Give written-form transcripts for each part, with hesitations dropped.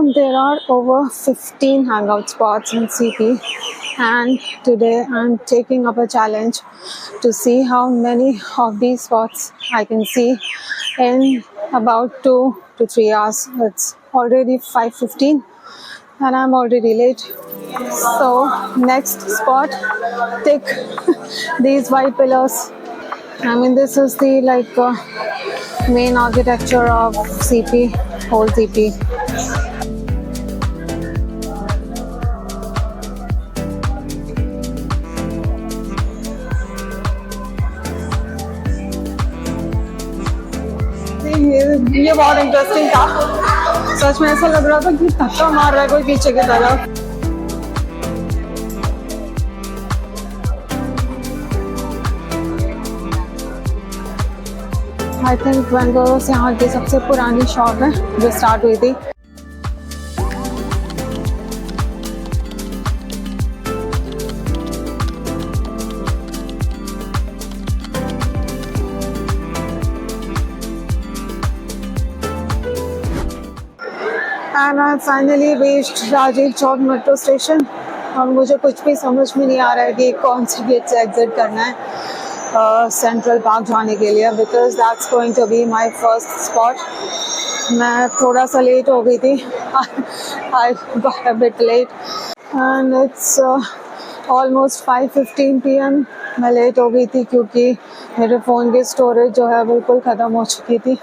there are over 15 hangout spots in CP, and today I'm taking up a challenge to see how many of these spots I can see in about 2 to 3 hours. It's already 5:15 and I'm already late. So next spot, tick these white pillars. I mean, this is the main architecture of CP, whole CP. ये बहुत interesting था. सच में ऐसा लग रहा था कि धक्का मार रहा है कोई पीछे की तरफ. आई थिंक बेंगलोर यहाँ की सबसे पुरानी शॉप है जो स्टार्ट हुई थी. And I finally reached Rajiv Chowk metro station और मुझे कुछ भी समझ में नहीं आ रहा है कि कौन से गेट से एग्जिट करना है सेंट्रल पार्क जाने के लिए, because that's going to be my first spot. मैं थोड़ा सा लेट हो गई थी. I got a bit late and it's almost 5:15 PM. मैं लेट हो गई थी क्योंकि मेरे फ़ोन की स्टोरेज जो है बिल्कुल ख़त्म हो चुकी थी.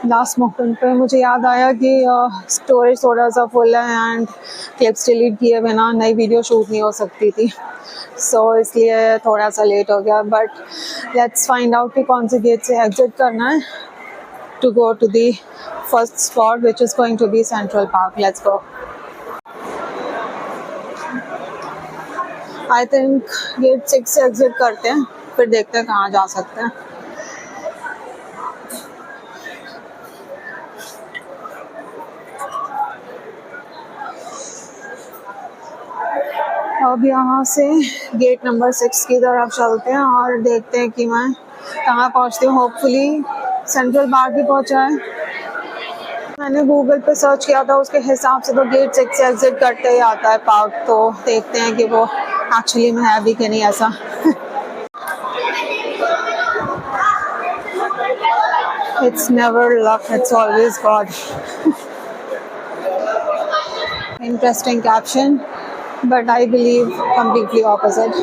लास्ट मोमेंट पे मुझे याद आया कि स्टोरेज थोड़ा सा फुल है एंड क्लिप्स डिलीट किए बिना नई वीडियो शूट नहीं हो सकती थी. सो इसलिए थोड़ा सा लेट हो गया. बट लेट्स फाइंड आउट कि कौन से गेट से एग्जिट करना है to go to the first spot which is going to be central park. Let's go. I think gate 6 से एग्जिट करते हैं, फिर देखते हैं कहाँ जा सकते हैं. अब यहाँ से गेट नंबर 6 की तरफ चलते हैं और देखते हैं कि मैं कहाँ पहुँचती हूँ. होपफुली सेंट्रल पार्क ही पहुँचा है. मैंने गूगल पे सर्च किया था, उसके हिसाब से तो गेट 6 से एग्जिट करते ही आता है पार्क. तो देखते हैं कि वो एक्चुअली में है भी कि नहीं ऐसा. It's never luck, it's always God. Interesting caption, but I believe completely opposite.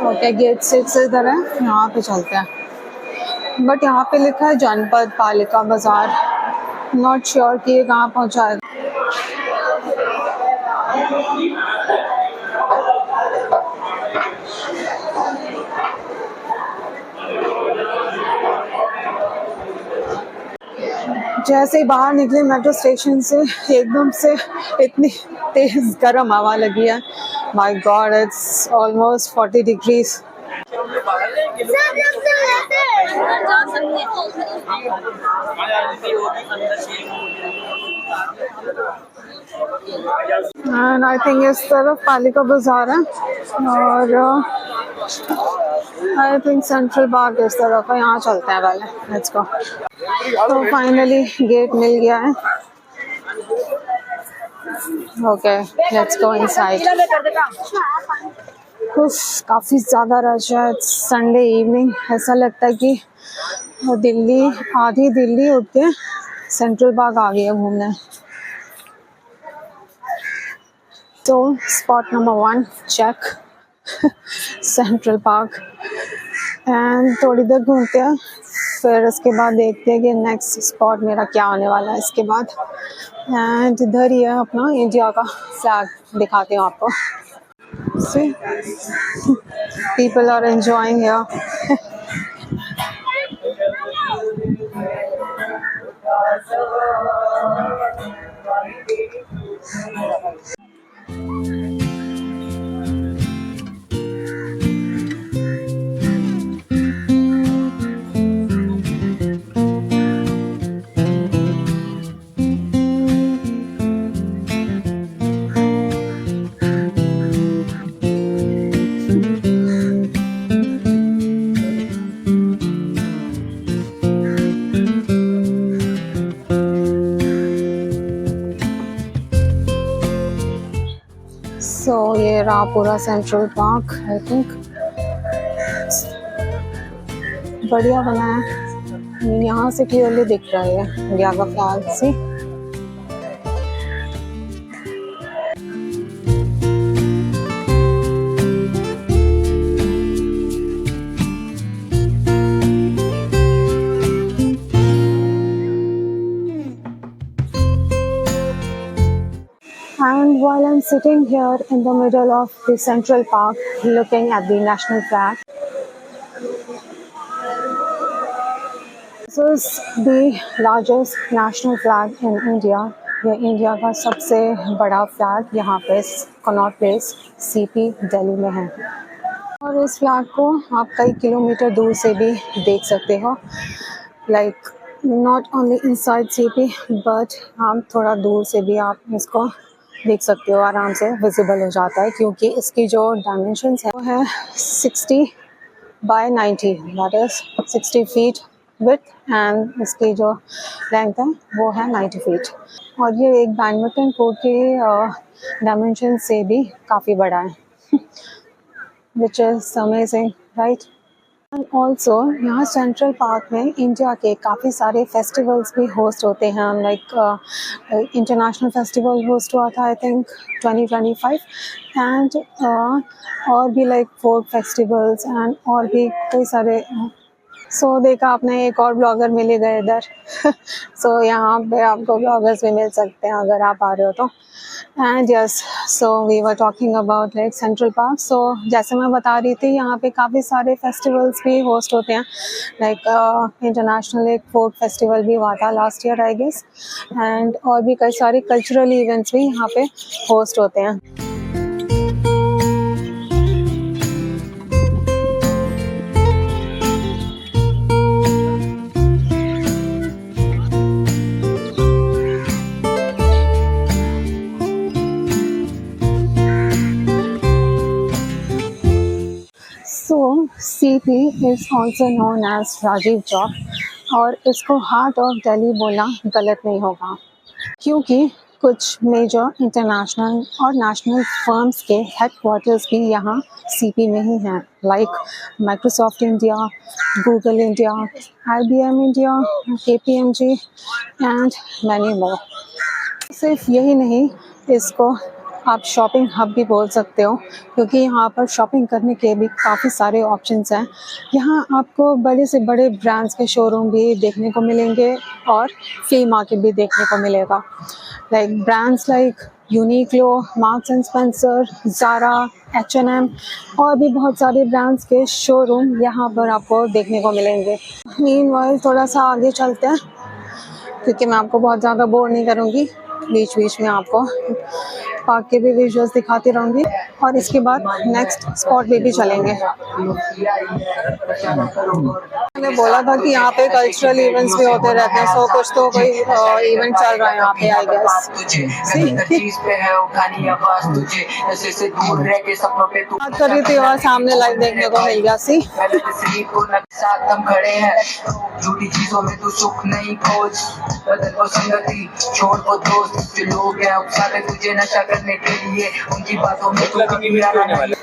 Okay, gate 6 इधर है, यहाँ पे चलते हैं. बट यहाँ पे लिखा है जनपद पालिका बाजार. नॉट श्योर कि ये कहाँ पहुँचा है. जैसे ही बाहर निकले मेट्रो स्टेशन से एकदम से इतनी तेज गर्म हवा लगी है. My God, it's almost 40 degrees. And I think इस तरफ पालिका बाजार है और आई थिंक सेंट्रल पार्क इस तरफ है. यहाँ चलते हैं पहले. Let's go. तो फाइनली गेट मिल गया है. Okay, let's go inside. काफ़ी ज़्यादा रश है. Sunday evening. ऐसा लगता है कि आधी दिल्ली उठ के सेंट्रल पार्क आ गई है घूमने. तो spot number 1 check, central park. And थोड़ी देर घूमते हैं, फिर उसके बाद देखते हैं कि नेक्स्ट स्पॉट मेरा क्या होने वाला है इसके बाद. एंड इधर ही है अपना इंडिया का फ्लैग, दिखाती हूँ आपको. सी, पीपल आर एंजॉयिंग हियर. रहा पूरा सेंट्रल पार्क। आई थिंक बढ़िया बना है, यहाँ से क्लियरली दिख रहा है इंडिया का फ्लैग से। And while I'm sitting here in the middle of the Central Park looking at the national flag, this is the largest national flag in India. ये इंडिया का सबसे बड़ा फ्लैग यहाँ पे कनॉट प्लेस सीपी दिल्ली में है, और इस फ्लैग को आप कई किलोमीटर दूर से भी देख सकते हो। Like not only inside CP but आप थोड़ा दूर से भी आप इसको देख सकते हो, आराम से विजिबल हो जाता है, क्योंकि इसकी जो डायमेंशंस है वो है 60 by 90, that is 60 feet width, and इसकी जो लेंथ है वो है 90 फीट। और ये एक बैडमिंटन कोर्ट के डायमेंशन से भी काफ़ी बड़ा है, which is amazing, right. And also यहाँ सेंट्रल पार्क में इंडिया के काफ़ी सारे फेस्टिवल्स भी होस्ट होते हैं। लाइक इंटरनेशनल फेस्टिवल होस्ट हुआ था आई थिंक 2025, एंड और भी लाइक फोक फेस्टिवल्स एंड और भी कई सारे। सो देखा आपने एक और ब्लॉगर मिल गए इधर। सो यहाँ पे आपको ब्लॉगर्स भी मिल सकते हैं अगर आप आ रहे हो तो। And yes, so we were talking about like Central Park. सो जैसे मैं बता रही थी, यहाँ पे काफ़ी सारे फेस्टिवल्स भी होस्ट होते हैं। लाइक इंटरनेशनल एक फोक फेस्टिवल भी हुआ था last year I guess, and और भी कई सारे कल्चरल इवेंट्स भी यहाँ पे होस्ट होते हैं। So CP is also known as Rajiv Chowk, और इसको हार्ट ऑफ दिल्ली बोलना गलत नहीं होगा, क्योंकि कुछ मेजर इंटरनेशनल और नेशनल फर्म्स के हेडक्वार्टर्स भी यहाँ CP में ही हैं। Like Microsoft India, Google India, IBM India, KPMG and many more. सिर्फ यही नहीं, इसको आप शॉपिंग हब भी बोल सकते हो, क्योंकि यहाँ पर शॉपिंग करने के भी काफ़ी सारे ऑप्शंस हैं। यहाँ आपको बड़े से बड़े ब्रांड्स के शोरूम भी देखने को मिलेंगे और फ्ली मार्केट भी देखने को मिलेगा। Like brands like Uniqlo, Marks and Spencer, Zara, H&M और भी बहुत सारे ब्रांड्स के शोरूम यहाँ पर आपको देखने को मिलेंगे। मीनवाइल थोड़ा सा आगे चलते हैं, क्योंकि मैं आपको बहुत ज़्यादा बोर नहीं करूँगी, बीच बीच में आपको पार्क के भी विजुअल्स दिखाती रहूँगी, और इसके बाद नेक्स्ट स्पॉट पे भी चलेंगे। मैंने बोला था कि यहाँ पे कल्चरल इवेंट्स भी होते रहते हैं, सो कुछ तो कोई इवेंट चल रहा है यहाँ पे आई गेस। बात कर रही थी और सामने लाइव देखने को मिल गया। सी झूठी चीजों में तू सुख नहीं खोज, बदल वो संगति, छोड़ वो दोस्त जो लोग हैं उकसाते तुझे नशा करने के लिए, उनकी बातों में तू कभी आना नहीं।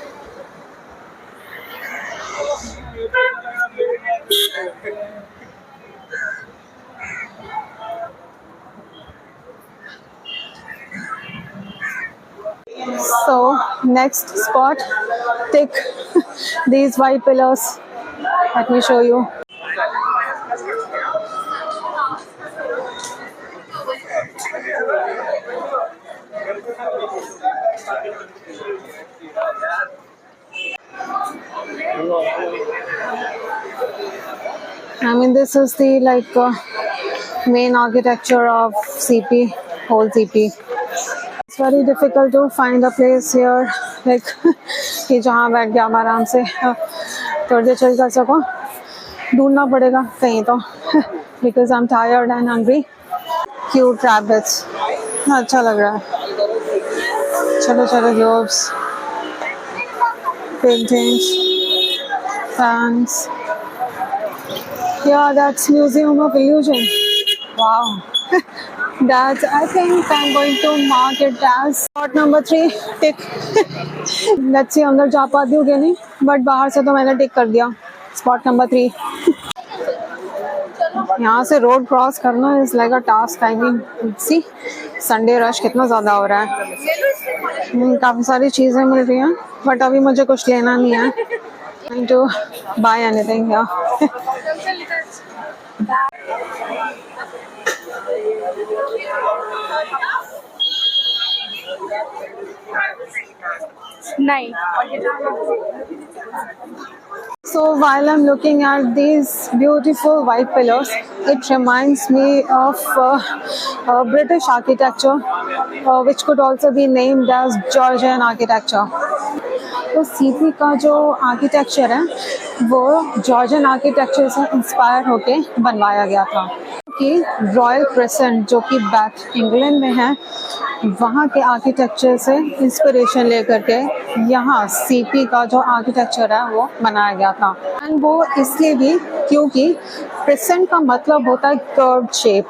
So next spot, take these white pillars. Let me show you. I mean, this is the like main architecture of CP, whole CP. It's very difficult to find a place here, like कि जहाँ बैठ के आप आराम से थोड़ी देर chill कर सको। ढूंढना पड़ेगा कहीं तो, because I'm tired and hungry. Cute rabbits, अच्छा लग रहा है। छोटे छोटे globes, paintings, fans. Yeah, that's Museum of Illusion. Wow. That I think I'm going to mark it as spot number 3 tick. Let's see अंदर जा पाती हूँ कि नहीं, बट बाहर से तो मैंने टिक कर दिया स्पॉट नंबर 3. यहाँ से रोड क्रॉस करना is like a task. I mean see Sunday rush कितना ज़्यादा हो रहा है. काफ़ी सारी चीज़ें मिल रही हैं बट अभी मुझे कुछ लेना नहीं है. Trying to buy anything here. नहीं. So while I'm looking at these beautiful white pillars, it reminds me of British architecture, which could also be named as Georgian architecture. तो सीपी का जो आर्किटेक्चर है वो जॉर्जियन आर्किटेक्चर से inspire होके बनवाया गया था. कि रॉयल क्रेसेंट जो कि बैथ इंग्लैंड में है, वहाँ के आर्किटेक्चर से इंस्पिरेशन लेकर के यहाँ सीपी का जो आर्किटेक्चर है वो बनाया गया था. एंड वो इसलिए भी क्योंकि क्रेसेंट का मतलब होता है कर्व्ड शेप.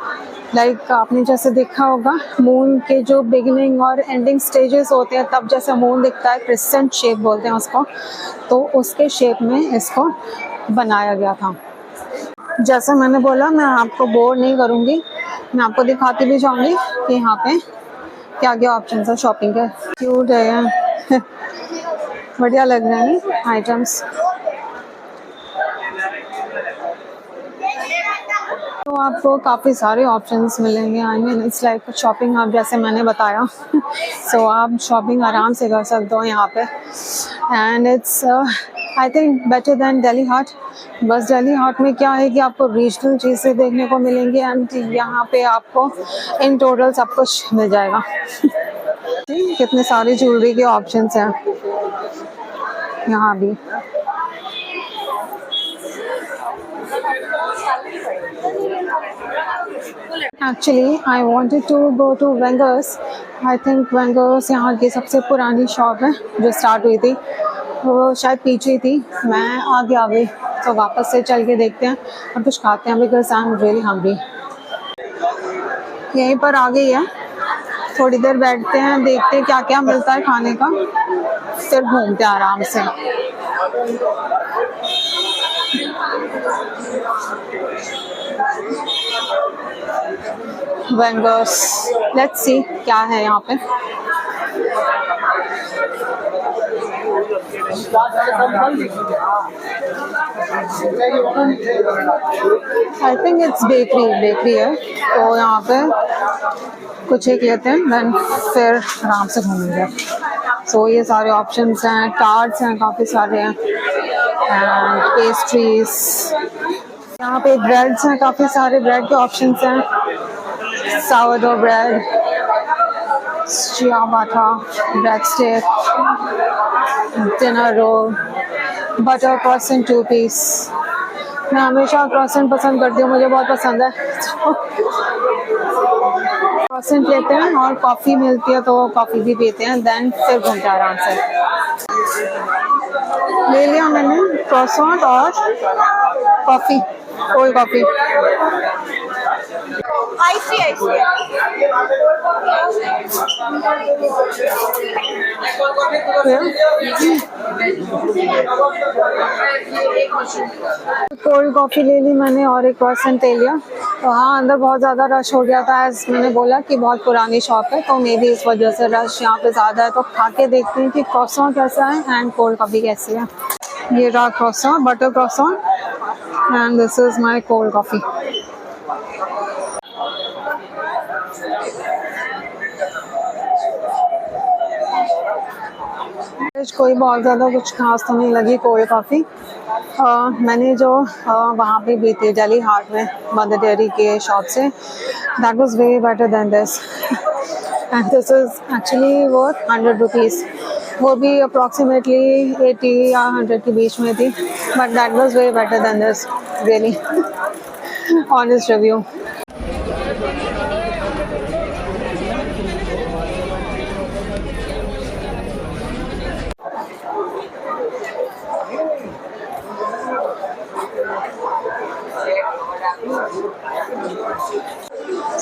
लाइक आपने जैसे देखा होगा मून के जो बिगिनिंग और एंडिंग स्टेजेस होते हैं तब जैसे मून दिखता है, क्रिसेंट शेप बोलते हैं उसको. तो उसके शेप में इसको बनाया गया था. जैसे मैंने बोला मैं आपको बोर नहीं करूँगी, मैं आपको दिखाती भी जाऊँगी कि यहाँ पे क्या क्या ऑप्शन है शॉपिंग के. क्यूट है यार. बढ़िया लग रहे हैं आइटम्स. तो आपको काफ़ी सारे ऑप्शंस मिलेंगे. I mean it's like shopping hub जैसे मैंने बताया. सो आप शॉपिंग आराम से कर सकते हो यहाँ पे. And it's I think better than Delhi Haat. बस दिल्ली हाट में क्या है कि आपको रीजनल चीज़ें देखने को मिलेंगी एंड यहाँ पे आपको इन टोटल सब कुछ मिल जाएगा. कितने सारे ज्वेलरी के ऑप्शंस हैं यहाँ भी. Actually, I wanted to go to Wenger's. I think Wenger's यहाँ की सबसे पुरानी शॉप है जो स्टार्ट हुई थी. वो शायद पीछे थी, मैं आगे आ गई. तो वापस से चल के देखते हैं और कुछ खाते हैं because I am really hungry. यहीं पर आ गई है. थोड़ी देर बैठते हैं, देखते हैं क्या क्या मिलता है खाने का, फिर घूमते हैं आराम से. Wenger's. Let's see क्या है यहाँ पे. आई थिंक इट्स बेकरी है. तो यहाँ पे कुछ एक लेते हैं देन फिर आराम से घूमेंगे. सो ये सारे ऑप्शंस हैं. टार्ट्स हैं काफ़ी सारे हैं एंड पेस्ट्रीज. यहाँ पे ब्रेड्स हैं, काफ़ी सारे ब्रेड के ऑप्शंस हैं. sourdough bread, ciabatta, breadstick, dinner roll, butter croissant 2 piece. मैं हमेशा croissant पसंद करती हूँ, मुझे बहुत पसंद है. croissant लेते हैं और कॉफ़ी मिलती है तो कॉफ़ी भी पीते हैं देन फिर घूमते हैं आराम से. ले लिया मैंने croissant और coffee, cold coffee. Cold coffee ले ली मैंने और एक croissant ले लिया. तो हाँ, अंदर बहुत ज़्यादा रश हो गया था. एज मैंने बोला कि बहुत पुरानी शॉप है तो मे बी इस वजह से रश यहाँ पे ज़्यादा है. तो खा के देखते हैं कि croissant कैसा है एंड कोल्ड कॉफ़ी कैसी है. ये रहा croissant, butter croissant, and this is my cold coffee. कोई बहुत ज़्यादा कुछ खास तो नहीं लगी कोल्ड कॉफ़ी. मैंने जो वहाँ पे भी थी दिल्ली हाट में मदर डेयरी के शॉप से, that was way better than this. And this is actually worth 100 rupees. वो भी अप्रॉक्सीमेटली 80 या 100 के बीच में थी. But that was way better than this really. Honest review.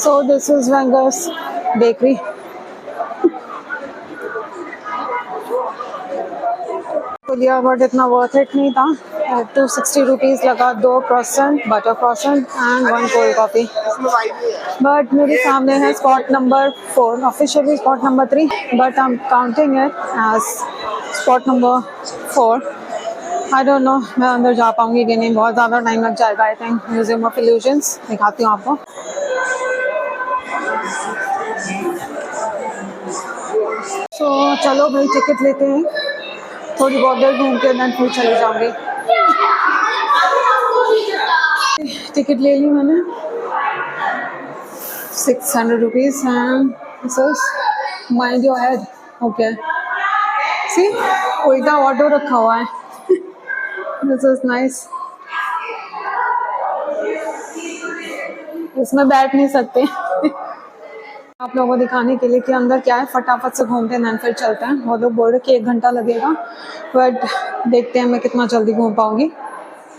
So this is Wenger's bakery. तो लिया बट इतना वर्थ इट नहीं था. 260 रुपीज़ लगा 2 croissant, butter croissant and 1 cold coffee. But मेरे सामने है spot number 4, officially spot number 3, but I am counting it as spot number 4. I don't know मैं अंदर जा पाऊंगी कि नहीं, बहुत ज़्यादा टाइम लग जाएगा. I think museum of illusions दिखाती हूँ आपको. तो चलो भाई टिकट लेते हैं, थोड़ी बहुत देर घूम के देन फिर चले जाऊंगे. टिकट ले ली मैंने 600 rupees and this is mind your head. Okay see उल्टा ऑटो रखा हुआ है. This is nice. इसमें बैठ नहीं सकते. आप लोगों को दिखाने के लिए कि अंदर क्या है, फटाफट से घूमते हैं फिर चलते हैं. वो लोग बोल रहे कि 1 घंटा लगेगा, बट देखते हैं मैं कितना जल्दी घूम पाऊंगी.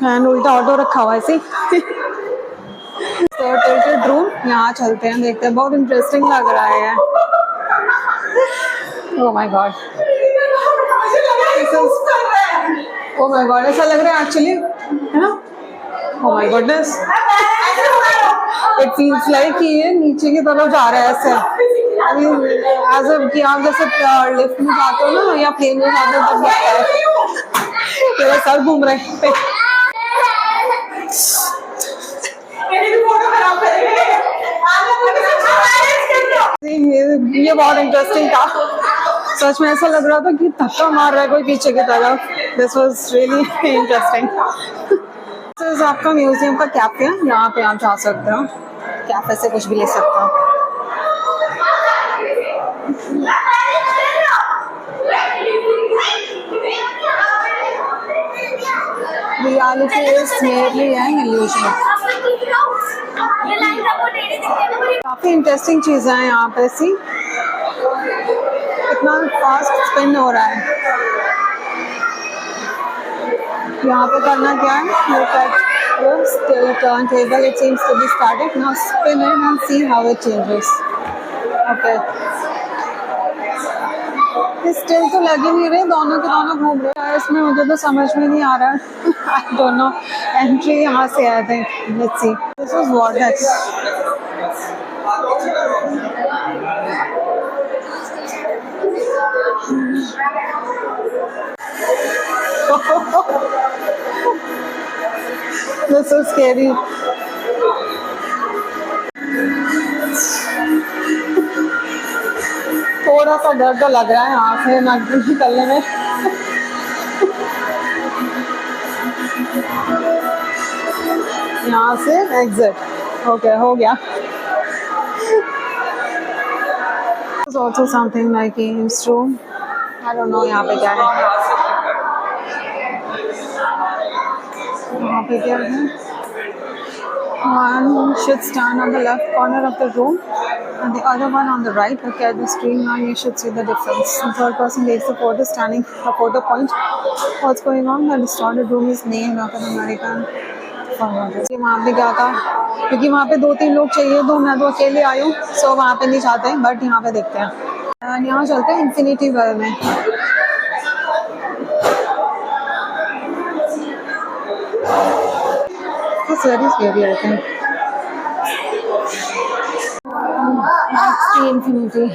एंड उल्टा ऑटो रखा हुआ है ऐसे. तो टिल्टेड रूम यहाँ चलते हैं, देखते हैं. बहुत इंटरेस्टिंग लग रहा है. Oh my God, oh my God, ऐसा लग रहा है एक्चुअली, है ना. Oh my goodness, it feels like कि ये नीचे की तरफ जा रहा है ऐसे. एज अ कि आप जैसे लिफ्ट में जाते हो ना या प्लेन में जाते हो तब लगता है. मेरा सर घूम रहा है. ये बहुत इंटरेस्टिंग था. सच में ऐसा लग रहा था कि धक्का मार रहा है कोई पीछे की तरफ. This was really interesting. This is आपका म्यूजियम का कैफे है, यहाँ पे आप जा सकते हो. कैफे से कुछ भी ले सकते हो. Reality is merely an illusion. काफी इंटरेस्टिंग चीजें हैं यहाँ पे. सी कितना फास्ट स्पिन हो रहा है. यहाँ पे करना क्या है, look at the turntable. It seems to be static. Now spin it and see how it changes. Okay. Still तो लग ही नहीं रहे, दोनों के दोनों घूम रहे हैं. इसमें मुझे तो समझ में नहीं आ रहा. I don't know. एंट्री यहाँ से है. I think. Let's see. This is vortex. This is scary. थोड़ा सा डर तो लग रहा है यहाँ से निकलने में. यहाँ से एग्जिट. ओके हो गया. There's also something like games room. I don't know यहाँ पे क्या है. यहाँ पे क्या है? One should stand on the left corner of the room and the other one on the right. Look at the screen now, you should see the difference. The third person takes the photo standing a photo point. What's going on? The distorted room is named after an American farmer. वहाँ पे क्या था, क्योंकि वहाँ पे 2-3 लोग चाहिए, तो मैं तो अकेले आई हूँ, सो वहाँ पे नहीं जाते, बट यहाँ पे देखते हैं. यहाँ चलते हैं इन्फिनिटी वर्ल्ड में. It's very scary, I think. That's the infinity.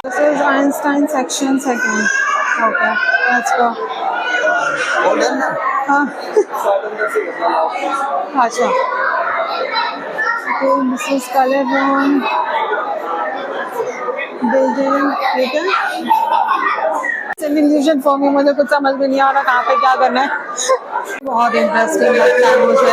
This is Einstein section 2nd. Okay, let's go. हाँ. अच्छा. Okay, this is color room. Building. ठीक है. इल्यूजन फॉर्म में मुझे कुछ समझ में नहीं आ रहा कहाँ पे क्या करना है. बहुत इंटरेस्टिंग लगता है मुझे.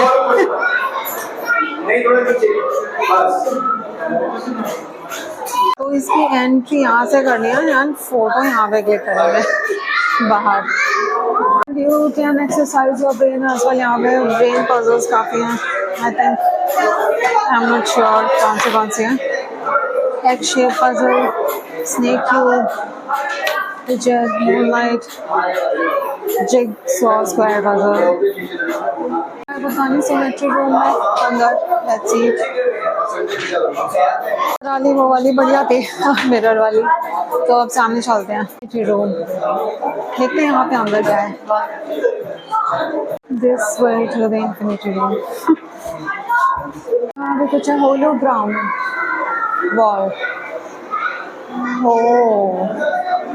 तो इसकी एंट्री यहाँ से करनी है एंड फोटो यहाँ पे क्लिक करेंगे बाहर. You can exercise your brain as well. यहाँ पे ब्रेन पजल्स काफ़ी हैं. I think, I am not sure कौन सी हैं. Egg shape puzzle, snake cube, Jet, Moonlight, Jigsaw Square puzzle. Botanic Cemetery room में अंदर, let's see. वाली वो वाली बढ़िया थी मिरर वाली, तो अब सामने चलते हैं रूम, देखते हैं यहाँ पे अंदर क्या है. This way to the infinity room. यहाँ पे कुछ है, hologram wall. Oh,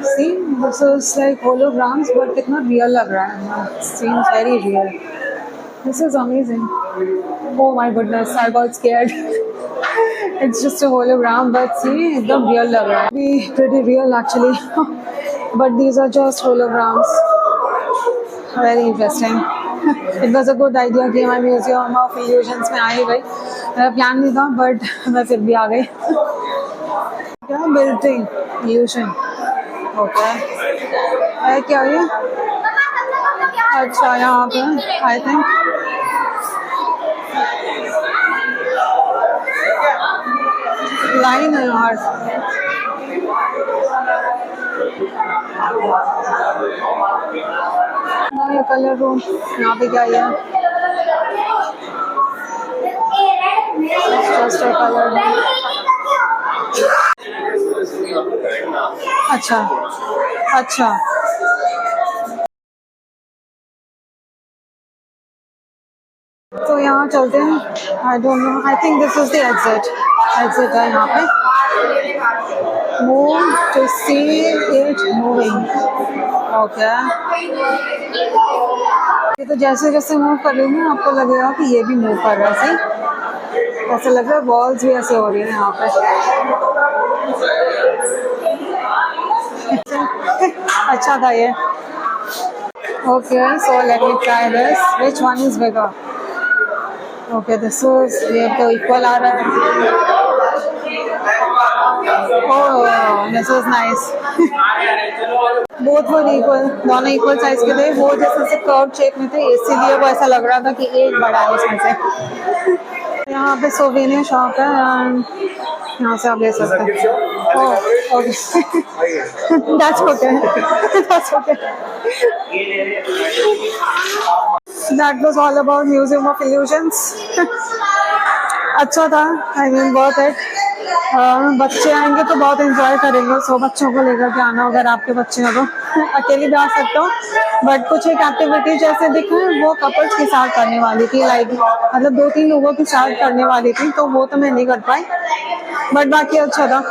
see, this is like holograms, but कितना real लग रहा है. Seems very real. This is amazing. Oh my goodness, I got scared. It's just a hologram, but see, एकदम real लग रहा है. Pretty real actually. But these are just holograms. Very interesting. It was a good idea कि मैं museum of illusions में आ ही गई. मेरा plan नहीं था, बट मैं फिर भी आ गई. क्या बिल्डिंग इल्यूजन, ओके. क्या ये? अच्छा, यहाँ पे आई थिंक लाइन है यार. ये कलर रूम, यहाँ पे क्या है? Just a colour room. अच्छा अच्छा, तो यहाँ चलते हैं. I don't know, I think this is the exit है यहाँ पे. Move to see it moving, okay. तो जैसे जैसे मूव कर रही हूँ आपको लगेगा कि ये भी मूव कर रहा है. सही, ऐसा लग रहा है वॉल्स भी ऐसे हो रही है यहाँ पे. अच्छा था ये. Okay, so let me try this. Which one is bigger? Okay, this is, ये तो इक्वल आ रहा है. Oh, this is nice. Both were equal, दोनों इक्वल साइज के थे. वो जैसे से कर्व शेप में थे, इसीलिए वो ऐसा लग रहा था कि एक बड़ा है उसमें से. यहाँ पे सोवेनियर शॉप है, यहाँ से आप ले सकते हैं. ओह, okay. That's okay. That's okay. That was all about Museum of Illusions. अच्छा था, I mean worth it. बच्चे आएंगे तो बहुत एंजॉय करेंगे. सो बच्चों को लेकर के आना, अगर आपके बच्चे हैं तो. अकेले भी आ सकते हो, बट कुछ एक एक्टिविटी जैसे दिखे वो कपल्स के साथ करने वाली थी. लाइक मतलब 2-3 लोगों के साथ करने वाली थी, तो वो तो मैं नहीं कर पाई, बट बाकी अच्छा था.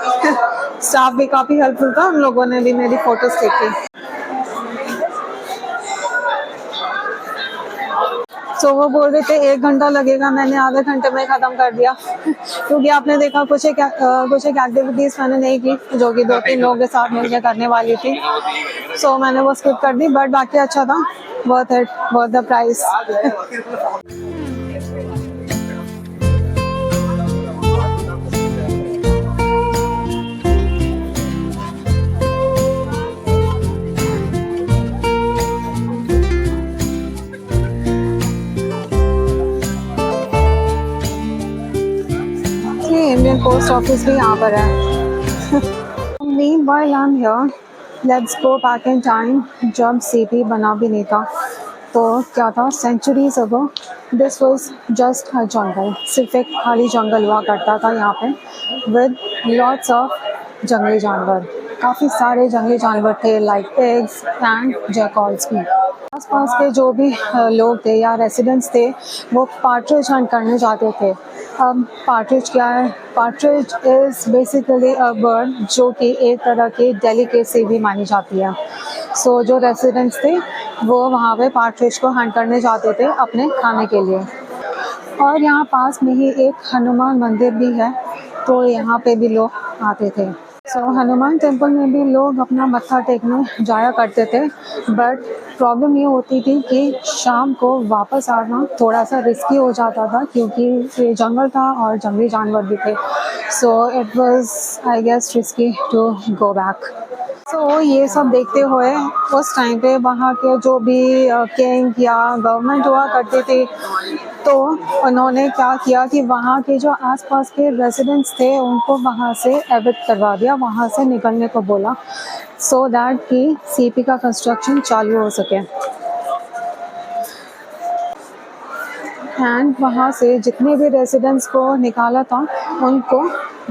स्टाफ भी काफ़ी हेल्पफुल था. उन लोगों ने भी मेरी फोटोज देखी. तो वो बोल रहे थे 1 घंटा लगेगा, मैंने आधे घंटे में ख़त्म कर दिया. क्योंकि आपने देखा कुछ एक एक्टिविटीज़ मैंने नहीं की जो कि 2-3 लोगों के साथ मिलकर करने वाली थी. सो मैंने वो स्किप कर दी, बट बाकी अच्छा था. Worth it, worth the price. Indian post office भी यहाँ पर है. Meanwhile I'm here. Let's go back in time. जब सीपी बना भी नहीं था, तो क्या था, centuries ago this was just a jungle. सिर्फ एक खाली जंगल हुआ करता था यहाँ पे, विद लॉट्स ऑफ जंगली जानवर. काफ़ी सारे जंगली जानवर थे, लाइक पिग्स एंड जैकॉल्स भी. आसपास के जो भी लोग थे या रेसिडेंट्स थे, वो पार्ट्रिज हंट करने जाते थे. अब पार्ट्रिज क्या है? Partridge is basically a bird जो कि एक तरह की डेलिकेसी भी मानी जाती है. सो जो रेसिडेंट्स थे वो वहाँ पे पार्ट्रिज को हंट करने जाते थे अपने खाने के लिए. और यहाँ पास में ही एक हनुमान मंदिर भी है, तो यहाँ पे भी लोग आते थे. सो हनुमान टेम्पल में भी लोग अपना मत्था टेकने जाया करते थे, बट प्रॉब्लम ये होती थी कि शाम को वापस आना थोड़ा सा रिस्की हो जाता था, क्योंकि ये जंगल था और जंगली जानवर भी थे. So it was I guess risky to go back. सो ये सब देखते हुए उस टाइम पे वहाँ के जो भी किंग या गवर्नमेंट हुआ करते थे, तो उन्होंने क्या किया कि वहाँ के जो आसपास के रेजिडेंट्स थे उनको वहाँ से एविक्ट करवा दिया, वहाँ से निकलने को बोला, सो दैट कि सीपी का कंस्ट्रक्शन चालू हो सके। एंड वहाँ से जितने भी रेजिडेंट्स को निकाला था उनको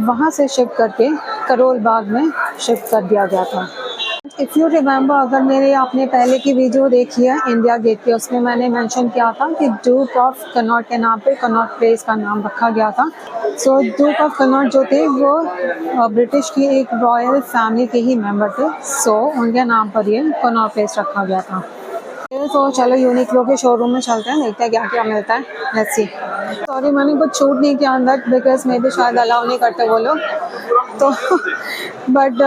वहाँ से शिफ्ट करके करोल बाग में शिफ्ट कर दिया गया था। इफ़ यू रिमेंबर, अगर मेरे आपने पहले की वीडियो देखी है इंडिया गेट की, उसमें मैंने मेंशन किया था कि ड्यूक ऑफ कनॉट के नाम पे कनॉट प्लेस का नाम रखा गया था। सो ड्यूक ऑफ कनॉट जो थे वो ब्रिटिश की एक रॉयल फैमिली के ही मेंबर थे, सो उनके नाम पर ये कनॉट प्लेस रखा गया था। तो चलो यूनिक्लो के शोरूम में चलते हैं, देखते हैं क्या क्या मिलता है। Let's see. सॉरी मैंने कुछ शूट नहीं किया अंदर, बिकॉज मे भी शायद अलाउ नहीं करते वो लोग, तो बट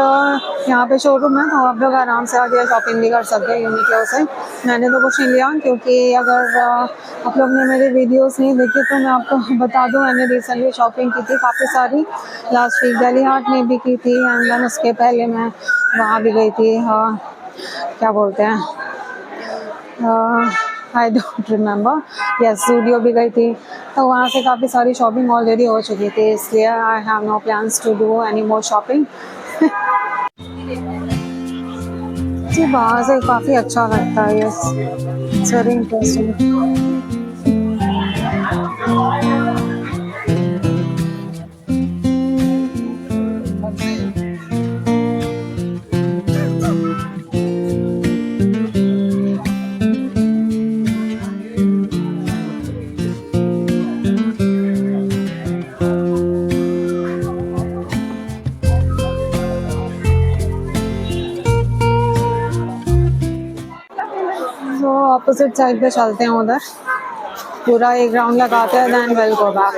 यहाँ पे शोरूम है तो आप लोग आराम से आके शॉपिंग भी कर सकते हैं यूनिक्लो से। मैंने तो कुछ नहीं लिया क्योंकि अगर आप लोग ने मेरे वीडियोस नहीं देखे तो मैं आपको बता दूँ, मैंने रिसेंटली शॉपिंग की थी काफ़ी सारी। लास्ट वीक दिल्ली हाट में भी की थी, एंड देन उसके पहले मैं वहाँ भी गई थी, क्या बोलते हैं, I don't remember, yes Zudio भी गई थी। तो वहाँ से काफ़ी सारी शॉपिंग ऑलरेडी हो चुकी थी, इसलिए I have no plans to do any more shopping. जी बाहर से काफ़ी अच्छा लगता है, yes it's very interesting. Opposite side पे चलते हैं, उधर पूरा एक राउंड लगाते हैं, then will go back.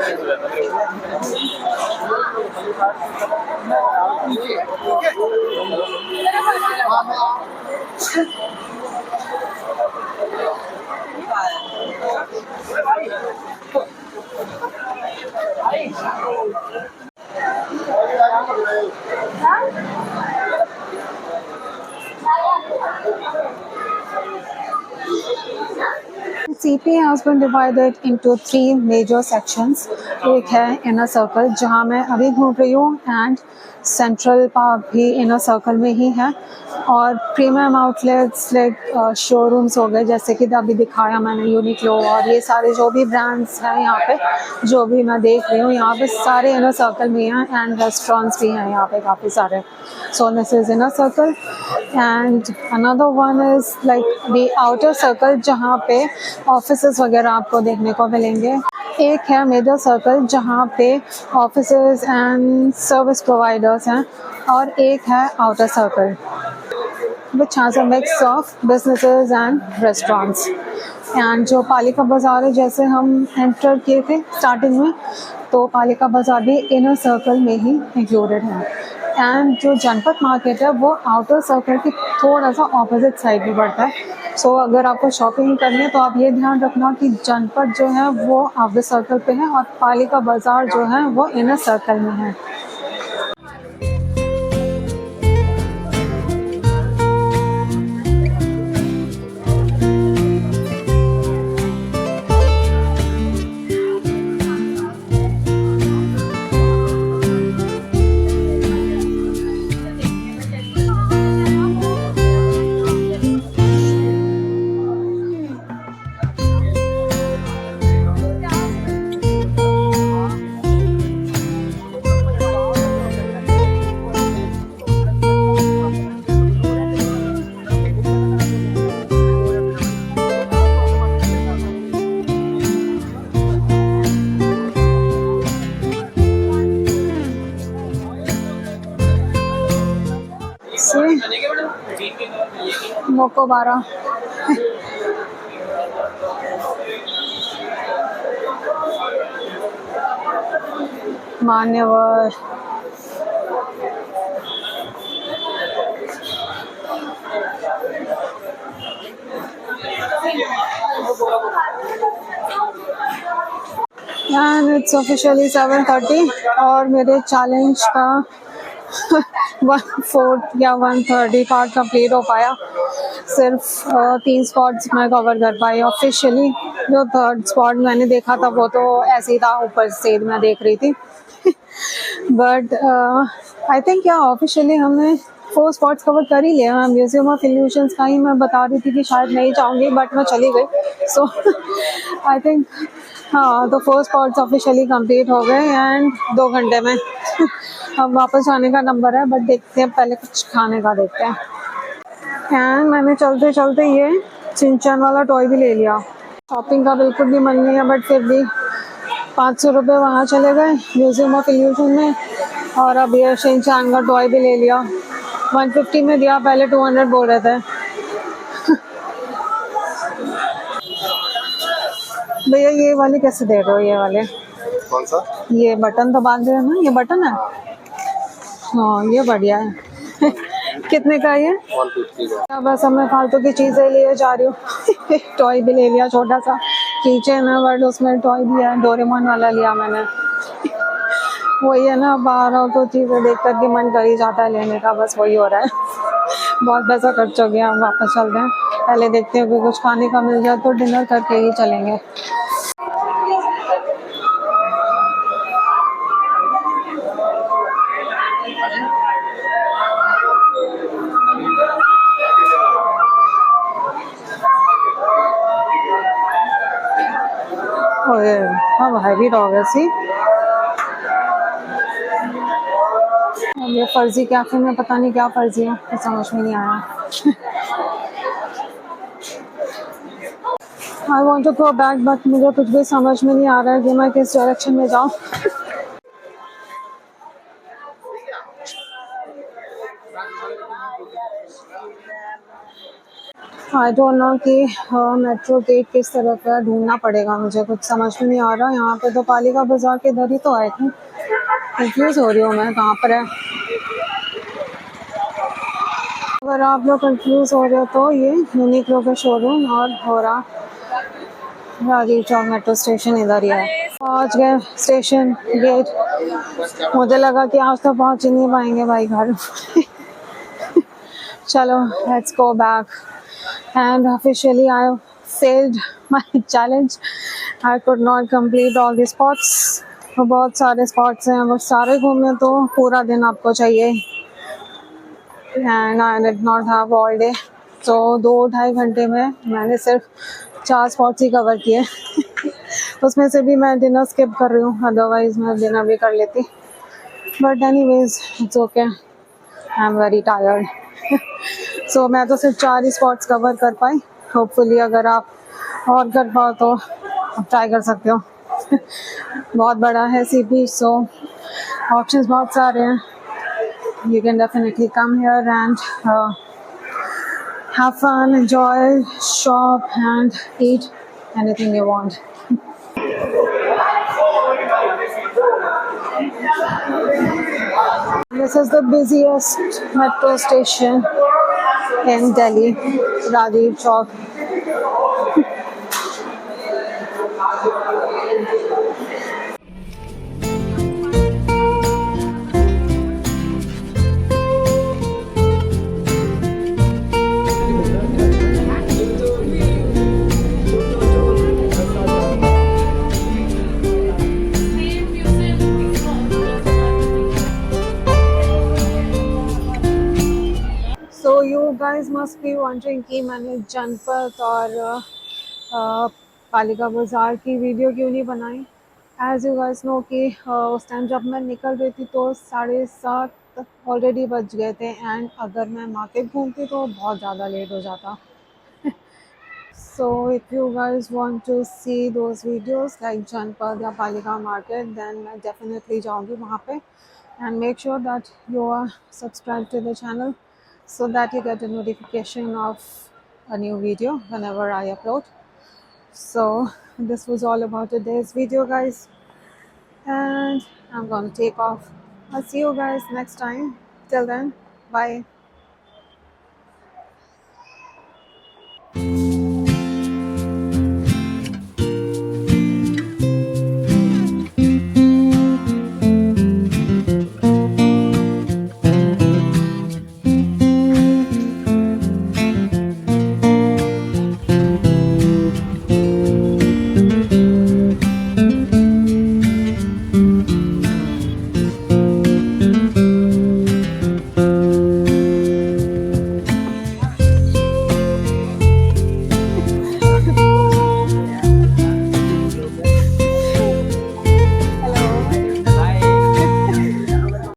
CP has been divided into 3 major sections. एक है इनर सर्कल जहाँ मैं अभी घूम रही हूँ, एंड सेंट्रल पार्क भी इनर सर्कल में ही है, और प्रीमियम आउटलेट्स लाइक शोरूम्स हो गए, जैसे कि अभी दिखाया मैंने यूनिक्लो, और ये सारे जो भी ब्रांड्स हैं यहाँ पे जो भी मैं देख रही हूँ यहाँ पे सारे इनर सर्कल में हैं, एंड रेस्टोरेंट्स भी हैं यहाँ पे काफ़ी सारे। So this is inner circle, and another one is like the outer circle जहाँ पे ऑफिसेस वगैरह आपको देखने को मिलेंगे। एक है मेजर सर्कल जहाँ पे ऑफिसेस एंड सर्विस प्रोवाइडर्स हैं, और एक है outer circle which has a mix of businesses and restaurants. And जो पालिका बाज़ार है, जैसे हम एंटर किए थे स्टार्टिंग में, तो पालिका बाज़ार भी इनर सर्कल में ही इंक्लूडेड है। एंड जो जनपद मार्केट है वो आउटर सर्कल की थोड़ा सा ऑपोजिट साइड में पड़ता है। सो अगर आपको शॉपिंग करनी है तो आप ये ध्यान रखना कि जनपद जो है वो आउटर सर्कल पे है, और पालिका बाज़ार जो है वो इनर सर्कल में है। मोको 12 मान्यवर, एंड इट्स ऑफिशियली 7:30 और मेरे चैलेंज का 1/4 या 1/3 पार्ट कंप्लीट हो पाया। सिर्फ 3 स्पॉट्स मैं कवर कर पाई ऑफिशियली। जो थर्ड स्पॉट मैंने देखा था वो तो ऐसे ही था, ऊपर से मैं देख रही थी। बट आई थिंक या ऑफिशियली हमने 4 स्पॉट्स कवर कर ही लिया। म्यूजियम ऑफ इल्यूशंस का ही मैं बता रही थी कि शायद नहीं जाऊंगी, बट मैं चली गई। सो आई थिंक हाँ, तो 4 स्पॉट्स ऑफिशियली कंप्लीट हो गए एंड 2 घंटे में अब वापस आने का नंबर है। बट देखते हैं, पहले कुछ खाने का देखते हैं। एंड मैंने चलते चलते ये चिंचन वाला टॉय भी ले लिया। शॉपिंग का बिल्कुल भी मन नहीं है, बट फिर भी 500 रुपये वहाँ चले गए म्यूजियम ऑफ इल्यूशन में, और अब ये शिनचैन का टॉय भी ले लिया। 150 में दिया, पहले 200 बोल रहे थे। भैया ये वाले कैसे दे रहे हो? ये वाले कौन सा? ये बटन तो बांध रहे हो ना, ये बटन है। हाँ ये बढ़िया है। कितने का ये? 150 का। बस अब मैं फालतू की चीज़ें लिए जा रही हूँ। टॉय भी ले लिया, छोटा सा कीचेन है बट उसमें टॉय भी है। डोरेमोन वाला लिया मैंने। वही है ना, बाहर आओ तो चीज़ें देख कर के मन कर ही जाता है लेने का, बस वही हो रहा है। बहुत पैसा खर्च हो गया, हम वापस चलते हैं। पहले देखते हैं कि कुछ खाने का मिल जाए तो डिनर करके ही चलेंगे। ओए हाँ, हैवी डॉग है सी। अब ये फर्जी कैफे में पता नहीं क्या फर्जी है, तो समझ में नहीं आया। I want to go back, but मुझे कुछ भी समझ में नहीं आ रहा है कि मैं किस डायरेक्शन में जाऊँ। आई डोंट नो कि मेट्रो गेट किस तरफ है, ढूंढना पड़ेगा मुझे, कुछ समझ में नहीं आ रहा। यहाँ पे तो पालिका बाजार के इधर ही तो आए थे। कंफ्यूज हो रही हूँ मैं कहाँ पर है। अगर आप लोग कंफ्यूज हो रहे हो तो ये यूनिक्लो का शोरूम और हो रहा राजीव चौक मेट्रो स्टेशन इधर ही है। पहुँच गए स्टेशन गेट। मुझे लगा कि आज तो पहुँच ही नहीं पाएंगे भाई घर। चलो let's go back. And officially I failed my challenge. I could not complete all the spots. तो बहुत सारे spots हैं, वो सारे घूमने तो पूरा दिन आपको चाहिए। And I did not have all day. तो 2-2.5 घंटे में मैंने सिर्फ 4 spots ही कवर किए। उसमें से भी मैं डिनर स्किप कर रही हूँ, अदरवाइज मैं डिनर भी कर लेती। But anyways it's okay, I am very tired. So मैं तो सिर्फ 4 ही स्पॉट्स कवर कर पाई। होपफुली अगर आप और कर पाओ तो आप ट्राई कर सकते हो। बहुत बड़ा है सीपी, सो ऑप्शंस बहुत सारे हैं। You can definitely come here and have fun, enjoy, shop and eat anything you want. This is the busiest metro station in Delhi, Rajiv Chowk. So you guys must be wondering कि मैंने जनपथ और पालिका बाज़ार की video क्यों नहीं बनाई। As you guys no कि उस टाइम जब मैं निकल रही थी तो 7:30 ऑलरेडी बज गए थे, एंड अगर मैं मार्केट घूमती तो बहुत ज़्यादा लेट हो जाता। So if you guys want to see those videos like जनपथ या पालिका मार्केट, then मैं definitely जाऊँगी वहाँ पे। And make sure that you are subscribed to the channel so that you get a notification of a new video whenever I upload. So this was all about today's video guys, and I'm gonna take off. I'll see you guys next time. Till then, bye.